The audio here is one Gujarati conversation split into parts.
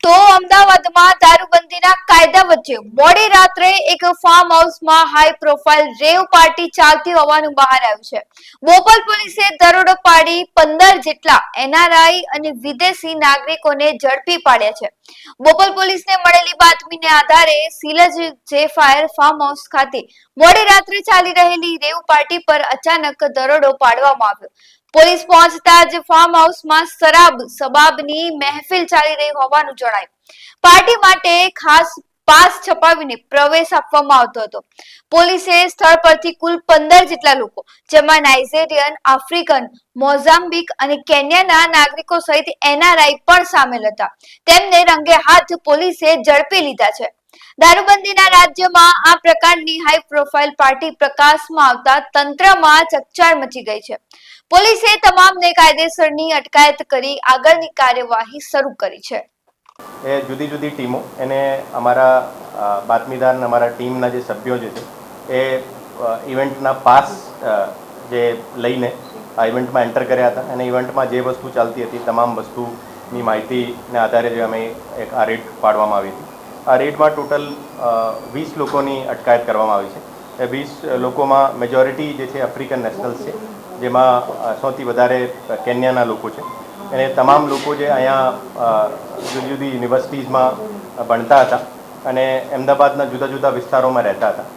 તો અમદાવાદમાં દારૂબંધીના કાયદા વચ્ચે મોડી રાત્રે એક ફાર્મ હાઉસમાં હાઈ પ્રોફાઇલ રેવ પાર્ટી ચાલતી હોવાનું બહાર આવ્યું છે. બોપલ પોલીસે દરોડો પાડી 15 જેટલા એનઆરઆઈ અને વિદેશી નાગરિકોને ઝડપી પાડ્યા છે. બોપલ પોલીસને મળેલી બાતમીને આધારે સિલજ જેફાયર ફાર્મ હાઉસ ખાતે મોડી રાત્રે ચાલી રહેલી રેવ પાર્ટી પર અચાનક દરોડો પાડવામાં આવ્યો. પોલીસ પહોંચતા જ ફાર્મ હાઉસમાં શરાબ સબાબની મહેફિલ ચાલી રહી હોવાનું જણાયું. પાર્ટી માટે ખાસ પાસ છપાવીને પ્રવેશ આપવામાં આવતો હતો. પોલીસે સ્થળ પરથી કુલ 15 જેટલા લોકો, જેમાં નાઇજેરિયન, આફ્રિકન, મોઝામ્બિક અને કેન્યાના નાગરિકો સહિત એનઆરઆઈ પણ સામેલ હતા, તેમને રંગે હાથ પોલીસે ઝડપી લીધા છે. દારૂબંધીના રાજ્યમાં આ પ્રકારની હાઈ પ્રોફાઇલ પાર્ટી પ્રકાશમાં આવતા તંત્રમાં ચકચાર મચી ગઈ છે. પોલીસે તમામને કાયદેસરની અટકાયત કરી આગળની કાર્યવાહી શરૂ કરી છે. એ જુદી જુદી ટીમો એને અમારા બાતમીદાર અમારા ટીમના જે સભ્યો જે છે એ ઇવેન્ટના પાસ જે લઈને આ ઇવેન્ટમાં એન્ટર કર્યા હતા અને ઇવેન્ટમાં જે વસ્તુ ચાલતી હતી તમામ વસ્તુની માહિતીને આધારે જે અમે એક આ રેડ પાડવામાં આવી હતી. આ રેડમાં ટોટલ 20 લોકોની અટકાયત કરવામાં આવી છે. એ 20 લોકોમાં મેજોરિટી જે છે આફ્રિકન નેશનલ્સ છે, જેમાં સૌથી વધારે કેન્યાના લોકો છે. અને તમામ લોકો જે અહીંયા જુદી જુદી યુનિવર્સિટીઝમાં ભણતા હતા અને અમદાવાદના જુદા જુદા વિસ્તારોમાં રહેતા હતા.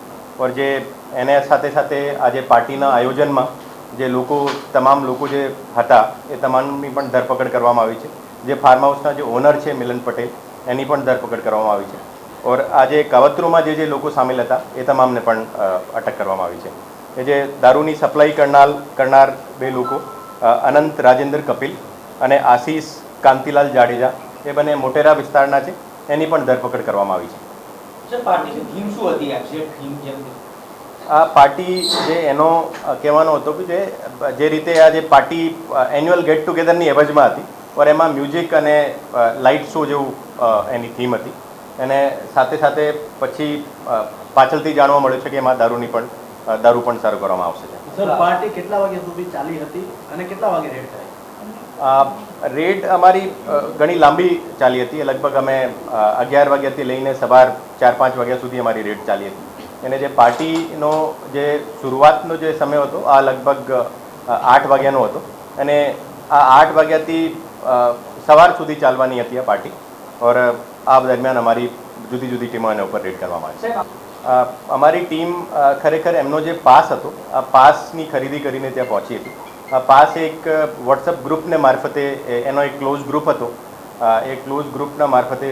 ઓર જે એને સાથે સાથે આજે પાર્ટીના આયોજનમાં જે લોકો તમામ લોકો જે હતા એ તમામની પણ ધરપકડ કરવામાં આવી છે. જે ફાર્મ હાઉસના જે ઓનર છે મિલન પટેલ, એની પણ ધરપકડ કરવામાં આવી છે. ઓર આજે કાવતરૂમાં જે લોકો સામેલ હતા એ તમામને પણ અટક કરવામાં આવી છે. એ જે દારૂની સપ્લાય કરનાર બે લોકો અનંત રાજેન્દ્ર કપિલ અને આશીષ કાંતિલાલ જાડેજા, એ બંને મોટેરા વિસ્તારના છે, એની પણ ધરપકડ કરવામાં આવી છે. આ પાર્ટી જે એનો કહેવાનો હતો કે જે રીતે આ જે પાર્ટી એન્યુઅલ ગેટ ટુગેધરની એવજમાં હતી ઓર એમાં મ્યુઝિક અને લાઇટ શો જેવું એની થીમ હતી. અને સાથે સાથે પછી પાછળથી જાણવા મળ્યું છે કે એમાં દારૂ પણ સારું કરવામાં આવશે. સર, પાર્ટી કેટલા વાગ્યા સુધી ચાલી હતી અને કેટલા વાગે રેડ થઈ? રેડ અમારી ઘણી લાંબી ચાલી હતી. લગભગ અમે 11 વાગ્યાથી લઈને સવાર 4-5 વાગ્યા સુધી અમારી રેડ ચાલી હતી. અને જે પાર્ટીનો જે શરૂઆતનો જે સમય હતો આ લગભગ 8 વાગ્યાનો હતો અને આ 8 વાગ્યાથી સવાર સુધી ચાલવાની હતી આ પાર્ટી. ઓર આ દરમિયાન અમારી જુદી જુદી ટીમો એના ઉપર રેડ કરવામાં આવી છે. અમારી ટીમ ખરેખર એમનો જે પાસ હતો આ પાસની ખરીદી કરીને ત્યાં પહોંચી હતી. આ પાસ એક વોટ્સઅપ ગ્રુપને મારફતે, એનો એક ક્લોઝ ગ્રુપ હતો, એ ક્લોઝ ગ્રુપના મારફતે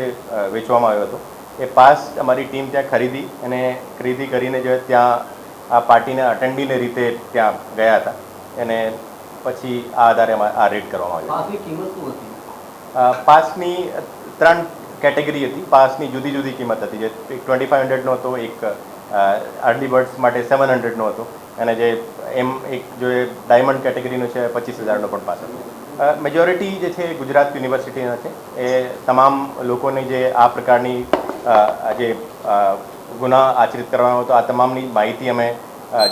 વેચવામાં આવ્યો હતો. એ પાસ અમારી ટીમ ત્યાં ખરીદી કરીને જે ત્યાં આ પાર્ટીને અટેન્ડીને રીતે ત્યાં ગયા હતા અને પછી આ આધારે આ રેડ કરવામાં આવી. પાસની 3 કેટેગરી હતી. પાસની જુદી જુદી કિંમત હતી. જે 2500નો હતો, એક અર્લી બર્ડ્સ માટે 700નો હતો અને જે એક જો ડાયમંડ કેટેગરીનો છે 25,000નો પણ પાસ હતો. મેજોરિટી જે છે ગુજરાત યુનિવર્સિટીના છે. એ તમામ લોકોને જે આ પ્રકારની જે ગુના આચરિત કરવાનો હતો આ તમામની માહિતી અમે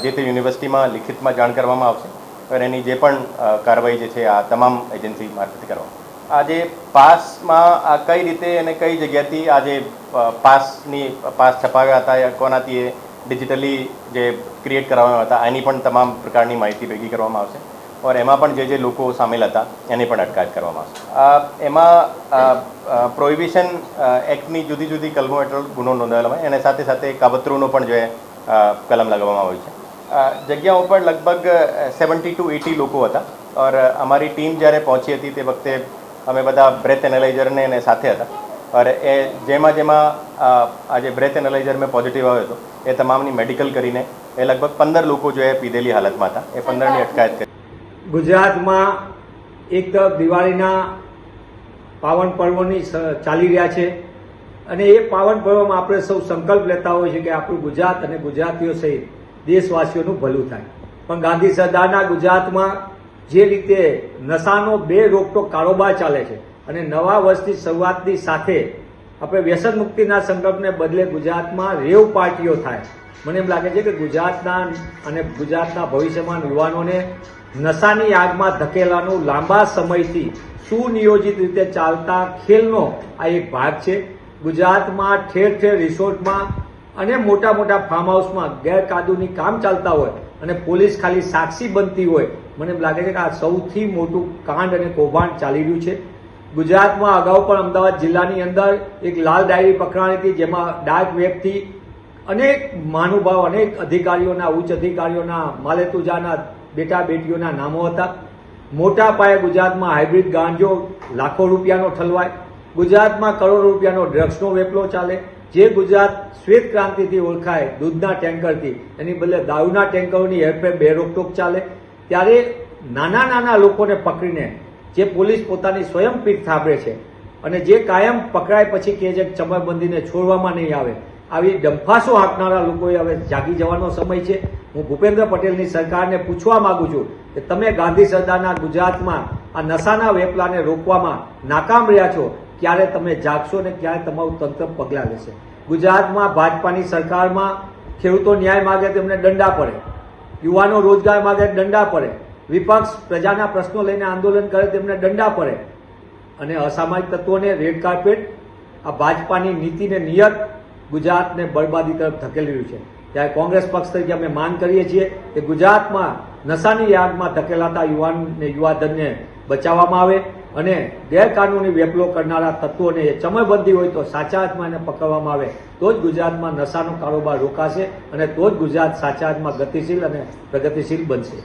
જે તે યુનિવર્સિટીમાં લિખિતમાં જાણ કરવામાં આવશે અને એની જે પણ કાર્યવાહી જે છે આ તમામ એજન્સી મારફતે કરવામાં. આજે પાસમાં આ કઈ રીતે અને કઈ જગ્યાથી આજે પાસ છપાવ્યા હતા યા કોનાથી એ ડિજિટલી જે ક્રિએટ કરવામાં હતા એની પણ તમામ પ્રકારની માહિતી ભેગી કરવામાં આવશે. ઓર એમાં પણ જે લોકો સામેલ હતા એની પણ અટકાયત કરવામાં આવશે. એમાં પ્રોહિબિશન એક્ટની જુદી જુદી કલમો હેઠળ ગુનો નોંધાયેલો હોય અને સાથે સાથે કાવતરૂનો પણ જે કલમ લગાવવામાં આવી છે. જગ્યા ઉપર લગભગ 70 to 80 લોકો હતા. ઓર અમારી ટીમ જ્યારે પહોંચી હતી તે વખતે અમે બધા બ્રેથ એનાલાઇઝરને એને સાથે હતા. और એ જેમાં આજે બ્રેથ એનાલાઇઝર મેં પોઝિટિવ આવ્યો હતો એ તમામની મેડિકલ કરીને એ લગભગ 15 લોકો જો એ પીધેલી હાલતમાં હતા એ 15ની અટકાયત કરી. ગુજરાતમાં એક તરફ દિવાળીના પાવન પર્વોની ચાલી રહ્યા છે અને એ પાવન પર્વમાં આપણે સૌ સંકલ્પ લેતા હોઈએ છીએ કે આપણું ગુજરાત અને ગુજરાતીઓ સહિત દેશવાસીઓનું ભલું થાય. પણ ગાંધી સરદારના ગુજરાતમાં જે રીતે નશાનો બે રોકટોક કારોબાર ચાલે છે અને નવા વર્ષની શરૂઆતની સાથે આપણે વ્યસન મુક્તિના સંકલ્પને બદલે ગુજરાતમાં રેવ પાર્ટીઓ થાય. મને એમ લાગે છે કે ગુજરાતના ભવિષ્યમાં યુવાનોને નશાની આગમાં ધકેલાનું લાંબા સમયથી સુનિયોજિત રીતે ચાલતા ખેલનો આ એક ભાગ છે. ગુજરાતમાં ઠેર ઠેર રિસોર્ટમાં અને મોટા મોટા ફાર્મ હાઉસમાં ગેરકાયદેસર કામ ચાલતા હોય અને પોલીસ ખાલી સાક્ષી બનતી હોય. મને એમ લાગે છે કે આ સૌથી મોટું કાંડ અને કૌભાંડ ચાલી રહ્યું છે. ગુજરાતમાં અગાઉ પણ અમદાવાદ જિલ્લાની અંદર એક લાલ ડાયરી પકડાણી હતી, જેમાં ડાર્ક વેબથી અનેક મહાનુભાવ, અનેક અધિકારીઓના, ઉચ્ચ અધિકારીઓના, માલેતુજાના બેટા બેટીઓના નામો હતા. મોટા પાયે ગુજરાતમાં હાઇબ્રિડ ગાંજો લાખો રૂપિયાનો ઠલવાય, ગુજરાતમાં કરોડો રૂપિયાનો ડ્રગ્સનો વેપલો ચાલે. જે ગુજરાત શ્વેત ક્રાંતિથી ઓળખાય દૂધના ટેન્કરથી, એની બદલે દારૂના ટેન્કરોની હેરફેર બે રોકટોક ચાલે. ત્યારે નાના નાના લોકોને પકડીને જે પોલીસ પોતાની સ્વયં પીઠ થાબડે છે અને જે કાયમ પકડાય પછી કહે છે કે ચમરબંધીને છોડવામાં નહીં આવે, આવી ડંફાસો હાંકનારા લોકોએ હવે જાગી જવાનો સમય છે. હું ભૂપેન્દ્ર પટેલની સરકારને પૂછવા માંગુ છું કે તમે ગાંધી સરદારના ગુજરાતમાં આ નશાના વેપલાને રોકવામાં નાકામ રહ્યા છો, ક્યારે તમે જાગશો ને ક્યારે તમારું તંત્ર પગલાં લેશે? ગુજરાતમાં ભાજપાની સરકારમાં ખેડૂતો ન્યાય માગે તેમને દંડા પડે, યુવાનો રોજગાર માગે દંડા પડે, વિપક્ષ પ્રજાના પ્રશ્નો લઈને આંદોલન કરે તેમને દંડા પડે, અને અસામાજિક તત્વોને રેડ કાર્પેટ. આ ભાજપાની નીતિને નિયત ગુજરાતને બરબાદી તરફ ધકેલી રહ્યું છે. ત્યારે કોંગ્રેસ પક્ષ તરીકે અમે માંગ કરીએ છીએ કે ગુજરાતમાં નશાની આગમાં ધકેલાતા યુવાનને, યુવાધનને બચાવવામાં આવે અને ગેરકાનૂની વેપલો કરનારા તત્વોને ચમરબંધી હોય તો સાચા અર્થમાં એને પકડવામાં આવે. તો જ ગુજરાતમાં નશાનો કારોબાર રોકાશે અને તો જ ગુજરાત સાચા અર્થમાં ગતિશીલ અને પ્રગતિશીલ બનશે.